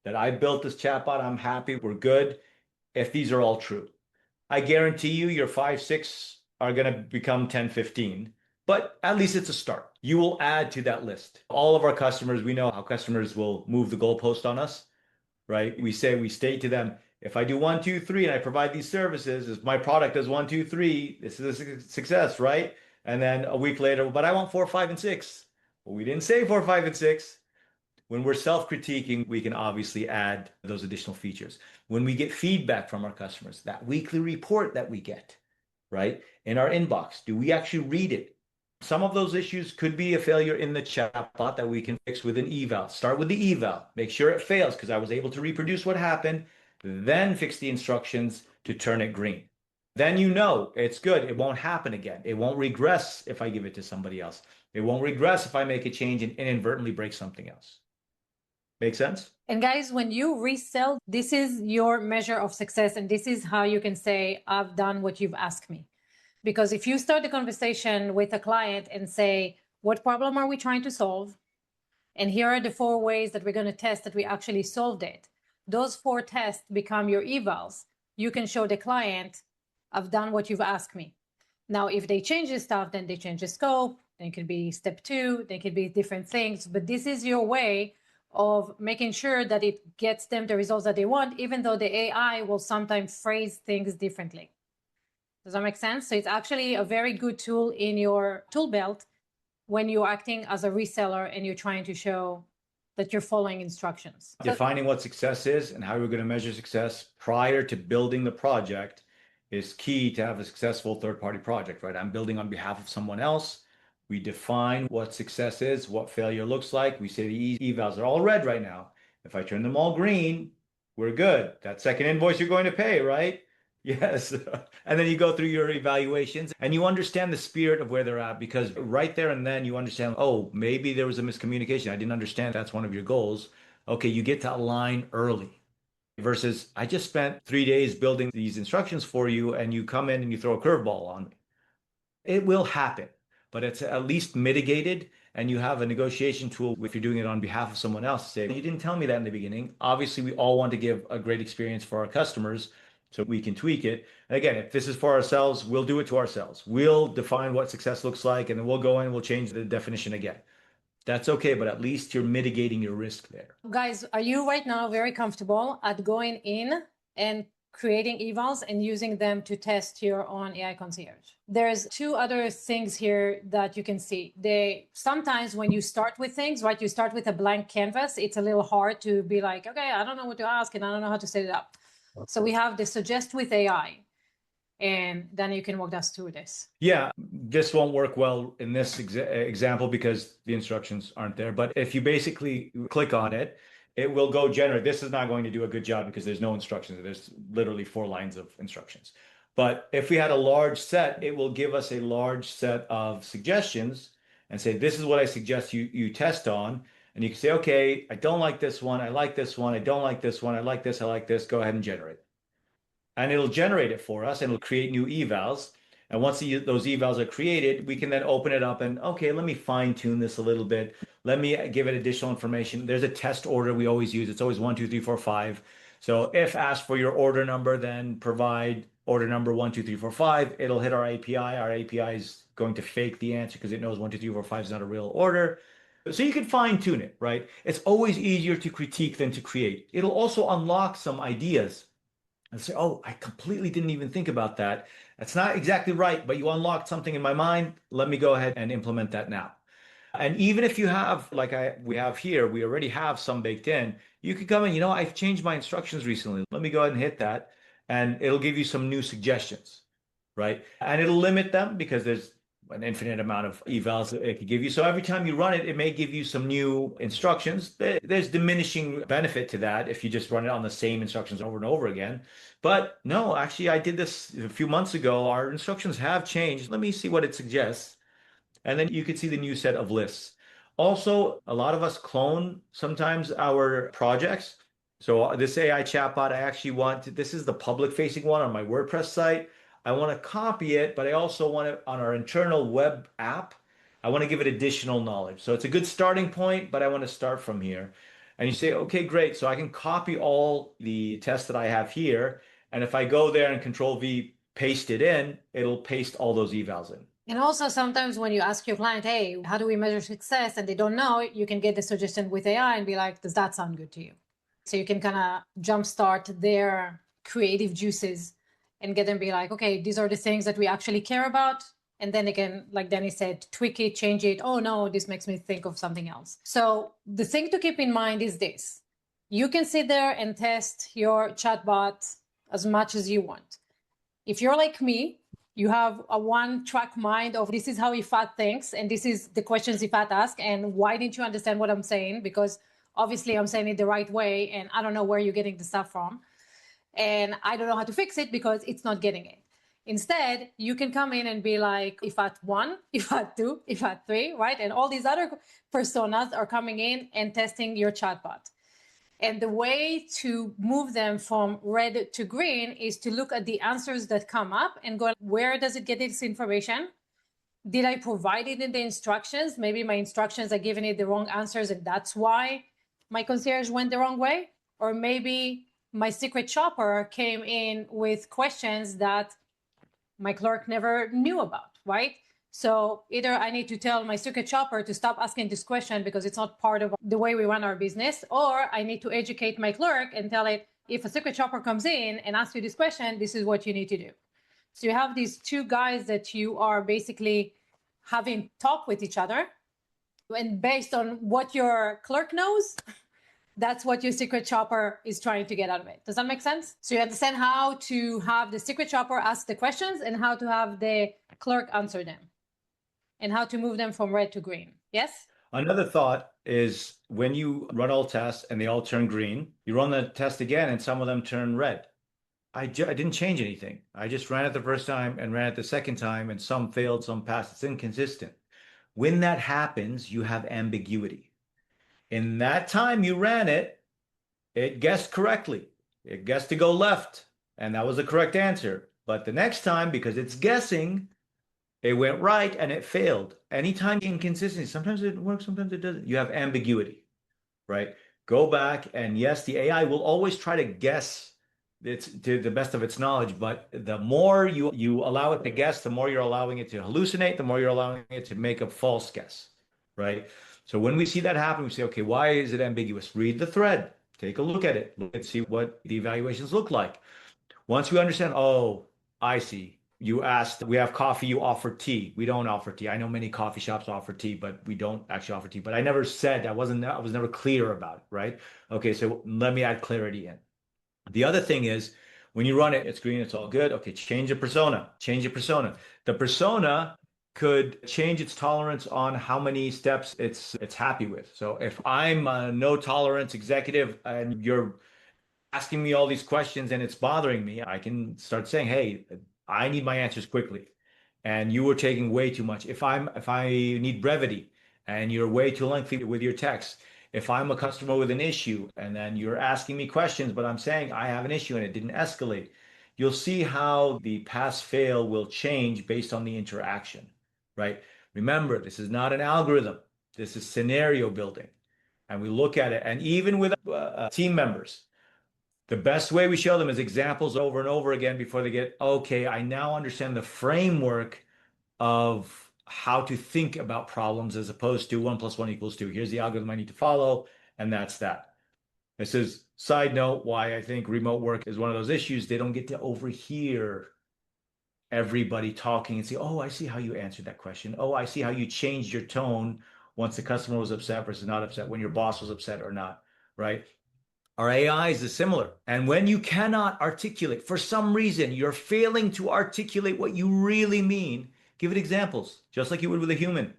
that I built this chatbot. I'm happy. We're good. If these are all true, I guarantee you your 5, 6 are going to become 10, 15, but at least it's a start. You will add to that list. All of our customers, we know how customers will move the goalpost on us, right? We state to them, if I do 1, 2, 3, and I provide these services, if my product does 1, 2, 3, this is a success, right? And then a week later, but I want 4, 5, and 6. Well, we didn't say 4, 5, and 6. When we're self-critiquing, we can obviously add those additional features. When we get feedback from our customers, that weekly report that we get, right, in our inbox, do we actually read it? Some of those issues could be a failure in the chatbot that we can fix with an eval. Start with the eval, make sure it fails because I was able to reproduce what happened, then fix the instructions to turn it green. Then you know it's good. It won't happen again. It won't regress if I give it to somebody else. It won't regress if I make a change and inadvertently break something else. Make sense? And guys, when you resell, this is your measure of success. And this is how you can say, I've done what you've asked me. Because if you start the conversation with a client and say, what problem are we trying to solve? And here are the 4 ways that we're going to test that we actually solved it. Those 4 tests become your evals. You can show the client, I've done what you've asked me. Now, if they change the stuff, then they change the scope. Then it could be step 2. They could be different things. But this is your way of making sure that it gets them the results that they want, even though the AI will sometimes phrase things differently. Does that make sense? So it's actually a very good tool in your tool belt when you're acting as a reseller and you're trying to show that you're following instructions. Defining what success is and how you're going to measure success prior to building the project is key to have a successful third-party project, right? I'm building on behalf of someone else. We define what success is, what failure looks like. We say the evals are all red right now. If I turn them all green, we're good. That second invoice you're going to pay, right? Yes. And then you go through your evaluations and you understand the spirit of where they're at, because right there and then you understand, oh, maybe there was a miscommunication. I didn't understand that's one of your goals. Okay, you get to align early versus I just spent 3 days building these instructions for you and you come in and you throw a curveball on me. It will happen, but it's at least mitigated, and you have a negotiation tool if you're doing it on behalf of someone else to say, you didn't tell me that in the beginning. Obviously, we all want to give a great experience for our customers, so we can tweak it. And again, if this is for ourselves, we'll do it to ourselves. We'll define what success looks like, and then we'll go in and we'll change the definition again. That's okay, but at least you're mitigating your risk there. Guys, are you right now very comfortable at going in and creating evals and using them to test your own AI concierge? There's 2 other things here that you can see. Sometimes when you start with things, right, you start with a blank canvas, it's a little hard to be like, okay, I don't know what to ask and I don't know how to set it up. So we have the suggest with AI, and then you can walk us through this. Yeah, this won't work well in this example because the instructions aren't there. But if you basically click on it, it will go generate. This is not going to do a good job because there's no instructions. There's literally 4 lines of instructions. But if we had a large set, it will give us a large set of suggestions and say, this is what I suggest you test on. And you can say, okay, I don't like this one. I like this one. I don't like this one. I like this. I like this. Go ahead and generate. And it'll generate it for us and it'll create new evals. And once those evals are created, we can then open it up and, okay, let me fine tune this a little bit. Let me give it additional information. There's a test order we always use. It's always 1, 2, 3, 4, 5. So if asked for your order number, then provide order number 1, 2, 3, 4, 5. It'll hit our API. Our API is going to fake the answer because it knows 1, 2, 3, 4, 5 is not a real order. So you can fine tune it, right? It's always easier to critique than to create. It'll also unlock some ideas and say, oh, I completely didn't even think about that. That's not exactly right, but you unlocked something in my mind. Let me go ahead and implement that now. And even if you have, like we have here, we already have some baked in, you could come in, I've changed my instructions recently. Let me go ahead and hit that. And it'll give you some new suggestions, right? And it'll limit them because there's an infinite amount of evals that it could give you. So every time you run it, it may give you some new instructions. There's diminishing benefit to that if you just run it on the same instructions over and over again. But no, actually, I did this a few months ago. Our instructions have changed. Let me see what it suggests. And then you can see the new set of lists. Also, a lot of us clone sometimes our projects. So this AI chatbot, this is the public facing one on my WordPress site. I want to copy it, but I also want it on our internal web app. I want to give it additional knowledge. So it's a good starting point, but I want to start from here. And you say, okay, great. So I can copy all the tests that I have here. And if I go there and Control V, paste it in, it'll paste all those evals in. And also sometimes when you ask your client, hey, how do we measure success? And they don't know, you can get the suggestion with AI and be like, does that sound good to you? So you can kind of jumpstart their creative juices and get them be like, okay, these are the things that we actually care about. And then again, like Danny said, tweak it, change it. Oh no, this makes me think of something else. So the thing to keep in mind is this. You can sit there and test your chatbot as much as you want. If you're like me, you have a one-track mind of this is how Ifat thinks, and this is the questions Ifat asks, and why didn't you understand what I'm saying? Because obviously I'm saying it the right way, and I don't know where you're getting the stuff from. And I don't know how to fix it because it's not getting it. Instead, you can come in and be like, Ifat 1, Ifat 2, Ifat 3, right? And all these other personas are coming in and testing your chatbot. And the way to move them from red to green is to look at the answers that come up and go, where does it get its information? Did I provide it in the instructions? Maybe my instructions are giving it the wrong answers and that's why my concierge went the wrong way. Or maybe my secret shopper came in with questions that my clerk never knew about, right? So either I need to tell my secret shopper to stop asking this question because it's not part of the way we run our business, or I need to educate my clerk and tell it, if a secret shopper comes in and asks you this question, this is what you need to do. So you have these two guys that you are basically having talk with each other, and based on what your clerk knows, that's what your secret shopper is trying to get out of it. Does that make sense? So you understand how to have the secret shopper ask the questions and how to have the clerk answer them, and how to move them from red to green. Yes? Another thought is when you run all tests and they all turn green, you run the test again and some of them turn red. I didn't change anything. I just ran it the first time and ran it the second time, and some failed, some passed. It's inconsistent. When that happens, you have ambiguity. In that time you ran it, it guessed correctly. It guessed to go left, and that was the correct answer. But the next time, because it's guessing, it went right and it failed. Anytime inconsistency, sometimes it works, sometimes it doesn't. You have ambiguity, right? Go back, and yes, the AI will always try to guess it's to the best of its knowledge, but the more you allow it to guess, the more you're allowing it to hallucinate, the more you're allowing it to make a false guess, right? So when we see that happen, we say, okay, why is it ambiguous? Read the thread, take a look at it, look and see what the evaluations look like. Once you understand, oh, I see. You asked, we have coffee, you offer tea. We don't offer tea. I know many coffee shops offer tea, but we don't actually offer tea. But I never said, I was never clear about it, right? Okay, so let me add clarity in. The other thing is when you run it, it's green, it's all good. Okay, change the persona, change the persona. The persona could change its tolerance on how many steps it's happy with. So if I'm a no tolerance executive and you're asking me all these questions and it's bothering me, I can start saying, hey, I need my answers quickly. And you were taking way too much. If I need brevity and you're way too lengthy with your text, if I'm a customer with an issue and then you're asking me questions, but I'm saying I have an issue and it didn't escalate, you'll see how the pass fail will change based on the interaction, right? Remember, this is not an algorithm. This is scenario building. And we look at it, and even with team members, the best way we show them is examples over and over again before they get, okay, I now understand the framework of how to think about problems as opposed to 1 + 1 = 2. Here's the algorithm I need to follow, and that's that. This is side note why I think remote work is one of those issues. They don't get to overhear everybody talking and say, oh, I see how you answered that question. Oh, I see how you changed your tone once the customer was upset versus not upset, when your boss was upset or not, right? Our AIs is similar. And when you cannot articulate, for some reason, you're failing to articulate what you really mean, give it examples, just like you would with a human.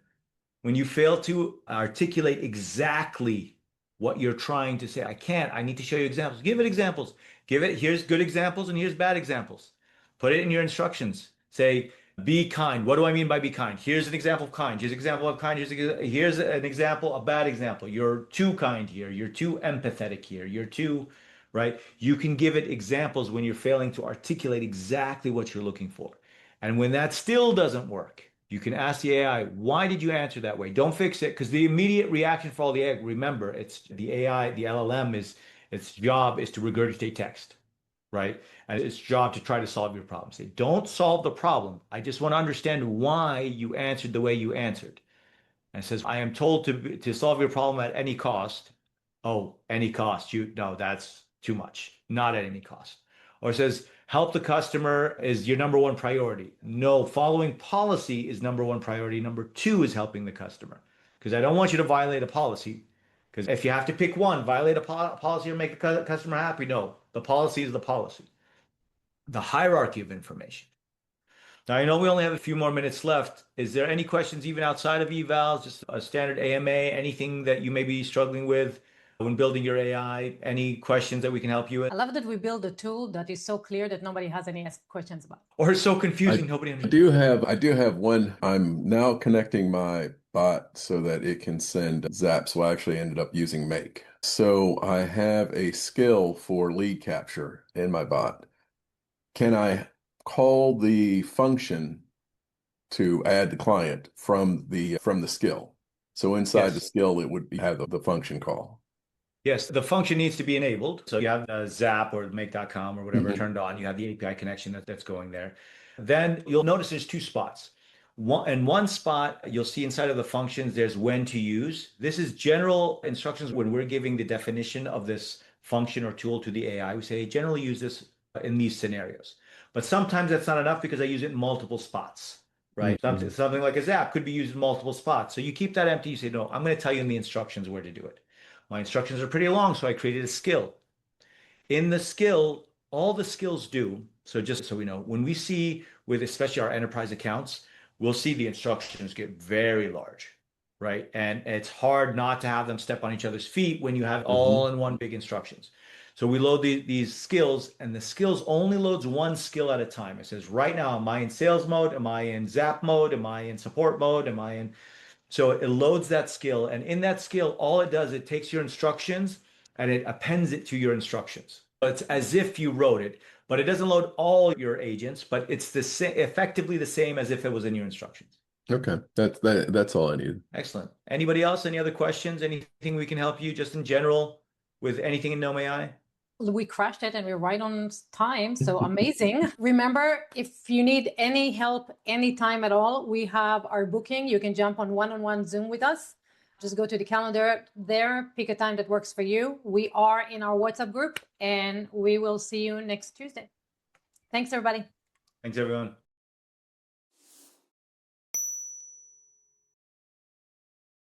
When you fail to articulate exactly what you're trying to say, I can't, I need to show you examples. Give it examples. Give it, here's good examples and here's bad examples. Put it in your instructions. Say, be kind. What do I mean by be kind? Here's an example of kind. Here's an example of kind. Here's an example, a bad example. You're too kind here. You're too empathetic here. You're too, right? You can give it examples when you're failing to articulate exactly what you're looking for. And when that still doesn't work, You can ask the AI, why did you answer that way? Don't fix it, because the immediate reaction for all the AI, remember, it's the AI, the LLM its job is to regurgitate text, right? And its job to try to solve your problem. Say, don't solve the problem. I just want to understand why you answered the way you answered. And it says, I am told to solve your problem at any cost. Oh, any cost. No, that's too much. Not at any cost. Or it says, help the customer is your number one priority. No, following policy is number one priority. Number two is helping the customer. Because I don't want you to violate a policy. Because if you have to pick one, violate a policy or make the customer happy, no, the policy is the policy. The hierarchy of information. Now, I know we only have a few more minutes left. Is there any questions even outside of evals, just a standard AMA, anything that you may be struggling with when building your AI? Any questions that we can help you with? I love that we build a tool that is so clear that nobody has any questions about. Or it's so confusing, nobody understands. I do have one. I'm now connecting my bot so that it can send zaps. Well, I actually ended up using Make. So I have a skill for lead capture in my bot. Can I call the function to add the client from the skill? So inside the skill, it would have the function call. Yes, the function needs to be enabled. So you have Zap or make.com or whatever turned on. You have the API connection that's going there. Then you'll notice there's two spots. One spot, you'll see inside of the functions, there's when to use. This is general instructions when we're giving the definition of this function or tool to the AI. We say, generally use this in these scenarios. But sometimes that's not enough because I use it in multiple spots, right? Something like a Zap could be used in multiple spots. So you keep that empty. You say, no, I'm going to tell you in the instructions where to do it. My instructions are pretty long, so I created a skill. In the skill, all the skills do, so just so we know, when we see with especially our enterprise accounts, we'll see the instructions get very large, right? And it's hard not to have them step on each other's feet when you have all in one big instructions. So we load these skills, and the skills only loads one skill at a time. It says, right now, am I in sales mode? Am I in Zap mode? Am I in support mode? Am I in... So it loads that skill, and in that skill, all it does, it takes your instructions and it appends it to your instructions. It's as if you wrote it, but it doesn't load all your agents, but it's effectively the same as if it was in your instructions. Okay, that's all I need. Excellent. Anybody else? Any other questions? Anything we can help you just in general with anything in noem-ai? We crashed it and we're right on time. So amazing. Remember, if you need any help anytime at all, we have our booking. You can jump on one-on-one Zoom with us. Just go to the calendar there, pick a time that works for you. We are in our WhatsApp group and we will see you next Tuesday. Thanks, everybody. Thanks, everyone.